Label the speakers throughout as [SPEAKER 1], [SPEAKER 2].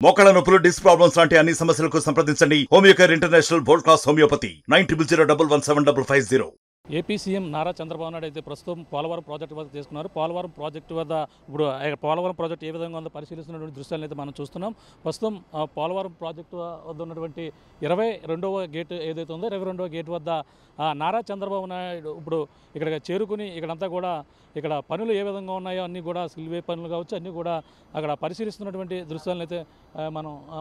[SPEAKER 1] మోకాళ్ళ నొప్పులు, disc problems లాంటి అన్ని సమస్యలకు సంప్రదించండి Homeocare international world class homeopathy 9001175550.
[SPEAKER 2] AP CM Nara Chandrababu Naidu అయితే ప్రస్తుతం పోలవరం ప్రాజెక్టు వద్ద తీసుకున్నారు. పోలవరం ప్రాజెక్టు వద్ద ఇప్పుడు పోలవరం ప్రాజెక్టు ఏ విధంగా ఉందో పరిశీలిస్తున్నటువంటి దృశ్యాలను అయితే మనం చూస్తున్నాం. ప్రస్తుతం పోలవరం ప్రాజెక్టు వద్ద ఉన్నటువంటి 22వ గేట్ ఏదైతే ఉందో 22వ గేట్ వద్ద నారా చంద్రబాబు నాయుడు ఇప్పుడు ఇక్కడ చేరుకుని ఇక్కడంతా కూడా ఇక్కడ పనులు ఏ విధంగా ఉన్నాయో అన్నీ కూడా సిల్వే పనులు కావచ్చు అన్నీ కూడా అక్కడ పరిశీలిస్తున్నటువంటి దృశ్యాలను అయితే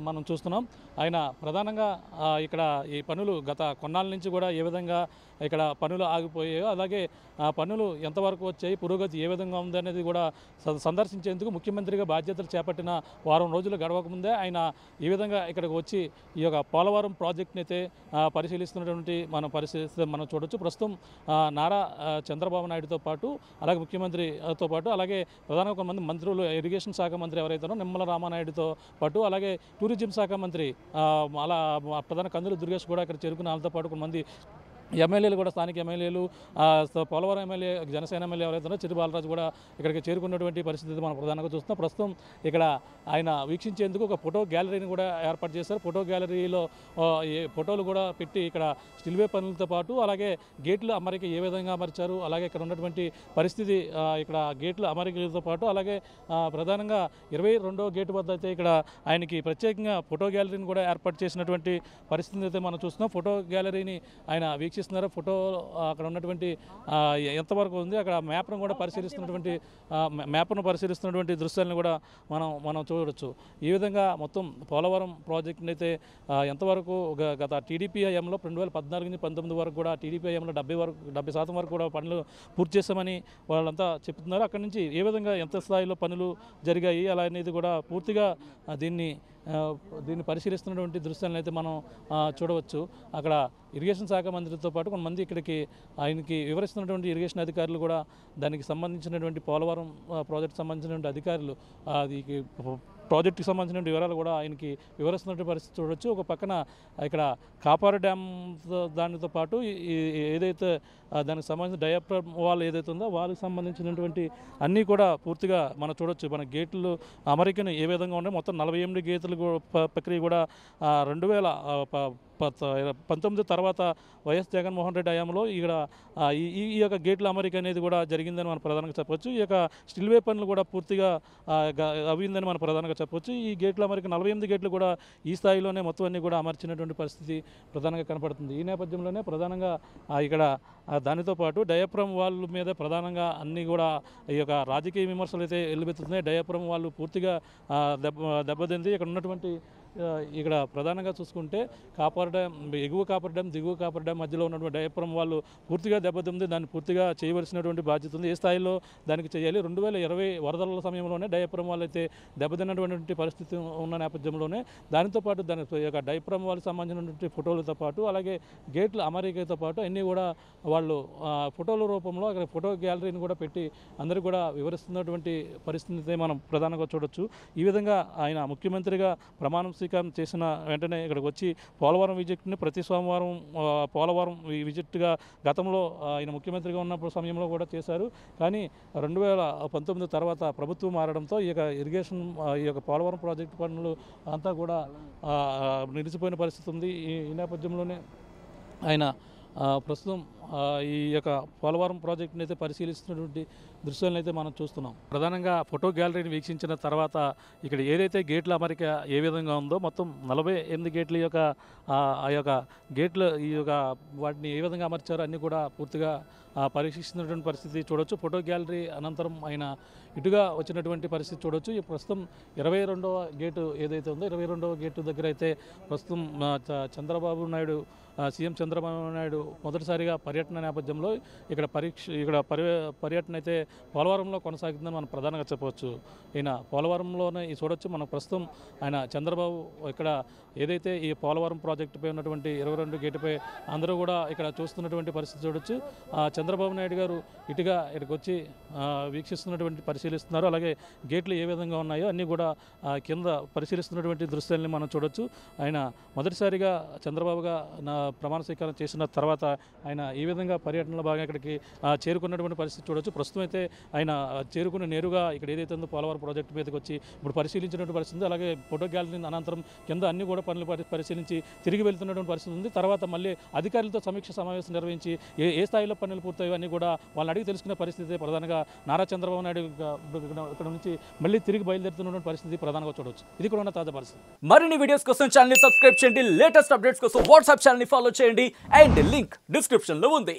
[SPEAKER 2] మనం చూస్తున్నాం. ఆయన ప్రధానంగా ఇక్కడ ఈ పనులు గత కొన్నాళ్ళ నుంచి కూడా ఏ విధంగా ఇక్కడ పనులు ఆగిపోయాయో అలాగే ఆ పనులు ఎంతవరకు వచ్చాయి, పురోగతి ఏ విధంగా ఉంది అనేది కూడా సందర్శించేందుకు ముఖ్యమంత్రిగా బాధ్యతలు చేపట్టిన వారం రోజులు గడవకముందే ఆయన ఈ విధంగా ఇక్కడికి వచ్చి ఈ యొక్క పోలవరం ప్రాజెక్టుని అయితే పరిశీలిస్తున్నటువంటి పరిస్థితి మనం చూడొచ్చు. ప్రస్తుతం నారా చంద్రబాబు నాయుడుతో పాటు అలాగే ముఖ్యమంత్రితో పాటు అలాగే ప్రధానంగా కొంతమంది మంత్రులు, ఇరిగేషన్ శాఖ మంత్రి ఎవరైతారో నిమ్మల రామానాయుడుతో పాటు అలాగే టూరిజం శాఖ మంత్రి అలా ప్రధాన కందులు దుర్గేష్ కూడా ఇక్కడ చేరుకున్న వాళ్ళతో పాటు కొంతమంది ఎమ్మెల్యేలు కూడా, స్థానిక ఎమ్మెల్యేలు, పోలవరం ఎమ్మెల్యే, జనసేన ఎమ్మెల్యే ఎవరైతే చిరు బాలరాజు కూడా ఇక్కడికి చేరుకున్నటువంటి పరిస్థితి మనం ప్రధానంగా చూస్తున్నాం. ప్రస్తుతం ఇక్కడ ఆయన వీక్షించేందుకు ఒక ఫోటో గ్యాలరీని కూడా ఏర్పాటు చేశారు. ఫోటో గ్యాలరీలో ఫోటోలు కూడా పెట్టి ఇక్కడ స్టిల్వే పనులతో పాటు అలాగే గేట్లు అమరిక ఏ విధంగా అమర్చారు, అలాగే ఇక్కడ ఉన్నటువంటి పరిస్థితి, ఇక్కడ గేట్లు అమరికలతో పాటు అలాగే ప్రధానంగా 22వ గేటు వద్ద అయితే ఇక్కడ ఆయనకి ప్రత్యేకంగా ఫోటో గ్యాలరీని కూడా ఏర్పాటు చేసినటువంటి పరిస్థితిని అయితే మనం చూస్తున్నాం. ఫోటో గ్యాలరీని ఆయన వీక్షిస్తున్నారు. ఫోటో అక్కడ ఉన్నటువంటి ఎంతవరకు ఉంది, అక్కడ మ్యాప్ను కూడా పరిశీలిస్తున్నటువంటి దృశ్యాలను కూడా మనం చూడవచ్చు. ఈ విధంగా మొత్తం పోలవరం ప్రాజెక్టుని అయితే ఎంతవరకు గత టీడీపీ హయాంలో 2014 నుంచి 19 వరకు కూడా టీడీపీ హయాంలో 70% వరకు కూడా పనులు పూర్తి చేస్తామని వాళ్ళంతా చెప్తున్నారు. అక్కడి నుంచి ఏ విధంగా ఎంత స్థాయిలో పనులు జరిగాయి అలా అనేది కూడా పూర్తిగా దీన్ని పరిశీలిస్తున్నటువంటి దృశ్యాలను అయితే మనం చూడవచ్చు. అక్కడ ఇరిగేషన్ శాఖ మంత్రితో పాటు కొంతమంది ఇక్కడికి ఆయనకి వివరిస్తున్నటువంటి ఇరిగేషన్ అధికారులు కూడా దానికి సంబంధించినటువంటి పోలవరం ప్రాజెక్టు సంబంధించినటువంటి అధికారులు ప్రాజెక్టుకి సంబంధించిన వివరాలు కూడా ఆయనకి వివరిస్తున్నటువంటి పరిస్థితి చూడవచ్చు. ఒక పక్కన ఇక్కడ కాపారు డ్యామ్ దానితో పాటు ఏదైతే దానికి సంబంధించిన డయాఫ్రమ్ వాల్ ఏదైతే ఉందో వాళ్ళకి సంబంధించినటువంటి అన్నీ కూడా పూర్తిగా మనం చూడవచ్చు. మన గేట్లు అమరికను ఏ విధంగా ఉన్నాయి, మొత్తం 48 గేట్లు ప్రక్రియ కూడా 2019 తర్వాత వైఎస్ జగన్మోహన్ రెడ్డి హయాంలో ఇక్కడ ఈ యొక్క గేట్ల అమరిక అనేది కూడా జరిగిందని మనం ప్రధానంగా చెప్పవచ్చు. ఈ యొక్క స్టిల్వే పనులు కూడా పూర్తిగా అవిందని మనం ప్రధానంగా చెప్పవచ్చు. ఈ గేట్ల అమరిక 48 గేట్లు కూడా ఈ స్థాయిలోనే మొత్తం అన్నీ కూడా అమర్చినటువంటి పరిస్థితి ప్రధానంగా కనపడుతుంది. ఈ నేపథ్యంలోనే ప్రధానంగా ఇక్కడ దానితో పాటు డయాఫ్రమ్ వాల్ మీద ప్రధానంగా అన్నీ కూడా ఈ యొక్క రాజకీయ విమర్శలు అయితే వెల్లువెత్తుతున్నాయి. డయాఫ్రమ్ వాళ్ళు పూర్తిగా దెబ్బతింది. ఇక్కడ ఉన్నటువంటి ఇక్కడ ప్రధానంగా చూసుకుంటే కాపర్ డ్యామ్, ఎగువ కాపర్ డ్యామ్, దిగువ కాపర్ డ్యామ్ మధ్యలో ఉన్నటువంటి డయాఫ్రమ్ వాళ్ళు పూర్తిగా దెబ్బతింది. దాన్ని పూర్తిగా చేయవలసినటువంటి బాధ్యత ఉంది. ఏ స్థాయిలో దానికి చేయాలి, 2020 వరదల సమయంలోనే డయాఫ్రమ్ వాళ్ళు అయితే దెబ్బతిన్నటువంటి పరిస్థితి ఉన్న నేపథ్యంలోనే దానితో పాటు దాని యొక్క డయాఫ్రమ్ వాళ్ళకి సంబంధించినటువంటి ఫోటోలతో పాటు అలాగే గేట్ల అమరికతో పాటు అన్నీ కూడా వాళ్ళు ఫోటోల రూపంలో అక్కడ ఫోటో గ్యాలరీని కూడా పెట్టి అందరూ కూడా వివరిస్తున్నటువంటి పరిస్థితి మనం ప్రధానంగా చూడొచ్చు. ఈ విధంగా ఆయన ముఖ్యమంత్రిగా ప్రమాణం స్వీకారం చేసిన వెంటనే ఇక్కడికి వచ్చి పోలవరం విజిట్ని ప్రతి సోమవారం పోలవరం విజిట్గా గతంలో ఆయన ముఖ్యమంత్రిగా ఉన్నప్పుడు సమయంలో కూడా చేశారు. కానీ 2019 తర్వాత ప్రభుత్వం మారడంతో ఈ యొక్క ఇరిగేషన్, ఈ యొక్క పోలవరం ప్రాజెక్టు పనులు అంతా కూడా నిలిచిపోయిన పరిస్థితి ఉంది. ఈ నేపథ్యంలోనే ఆయన ప్రస్తుతం ఈ యొక్క పోలవరం ప్రాజెక్టుని అయితే పరిశీలిస్తున్నటువంటి దృశ్యాలను అయితే మనం చూస్తున్నాం. ప్రధానంగా ఫోటో గ్యాలరీని వీక్షించిన తర్వాత ఇక్కడ ఏదైతే గేట్ల అమరిక ఏ విధంగా ఉందో మొత్తం 48 గేట్ల యొక్క ఆ యొక్క గేట్లు ఈ యొక్క వాటిని ఏ విధంగా అమర్చారో అన్నీ కూడా పూర్తిగా పరీక్షిస్తున్నటువంటి పరిస్థితి చూడవచ్చు. ఫోటో గ్యాలరీ అనంతరం ఆయన ఇటుగా వచ్చినటువంటి పరిస్థితి చూడవచ్చు. ఈ ప్రస్తుతం 22వ గేటు ఏదైతే ఉందో 22వ గేటు దగ్గర అయితే ప్రస్తుతం చంద్రబాబు నాయుడు, సీఎం చంద్రబాబు నాయుడు మొదటిసారిగా పర్యటన నేపథ్యంలో ఇక్కడ పర్యటన అయితే పోలవరంలో కొనసాగుతుందని మనం ప్రధానంగా చెప్పవచ్చు. ఈయన పోలవరంలోనే చూడొచ్చు. మనం ప్రస్తుతం ఆయన చంద్రబాబు ఇక్కడ ఏదైతే ఈ పోలవరం ప్రాజెక్టుపై ఉన్నటువంటి 22 గేటుపై అందరూ కూడా ఇక్కడ చూస్తున్నటువంటి పరిస్థితి చూడొచ్చు. చంద్రబాబు నాయుడు గారు ఇటుగా ఇక్కడికి వచ్చి వీక్షిస్తున్నటువంటి పరిశీలిస్తున్నారు. అలాగే గేట్లు ఏ విధంగా ఉన్నాయో అన్నీ కూడా కింద పరిశీలిస్తున్నటువంటి దృశ్యాలని మనం చూడొచ్చు. ఆయన మొదటిసారిగా చంద్రబాబుగా ప్రమాణ స్వీకారం చేసిన తర్వాత ఆయన ఈ ఈ విధంగా పర్యటనలో భాగంగా ఇక్కడికి చేరుకున్నటువంటి పరిస్థితి చూడొచ్చు. ప్రస్తుతం అయితే ఆయన చేరుకుని నేరుగా ఇక్కడ ఏదైతే ఉందో పోలవరం ప్రాజెక్టు మీదకి వచ్చి ఇప్పుడు పరిశీలించినటువంటి పరిస్థితి ఉంది. అలాగే ఫోటో గ్యాలరీ అనంతరం కింద అన్ని కూడా పనులు పరిశీలించి తిరిగి వెళ్తున్నటువంటి పరిస్థితి ఉంది. తర్వాత మళ్ళీ అధికారులతో సమీక్ష సమావేశం నిర్వహించి ఏ స్థాయిలో పనులు పూర్తయ్యో అన్నీ కూడా వాళ్ళని అడిగి తెలుసుకునే పరిస్థితి ప్రధానంగా నారా చంద్రబాబు నాయుడు ఇక్కడ నుంచి మళ్ళీ తిరిగి బయలుదేరుతున్నటువంటి పరిస్థితి ప్రధానంగా చూడవచ్చు. ఇది కూడా ఉన్న తాజా పరిస్థితి.
[SPEAKER 3] మరిన్ని వీడియోస్ కోసం ఛానల్ ని సబ్స్క్రైబ్ చేయండి, లేటెస్ట్ అప్డేట్స్ కోసం వాట్సాప్ ఛానల్ ని ఫాలో చేయండి అండ్ లింక్ డిస్క్రిప్షన్ లో ఉంది.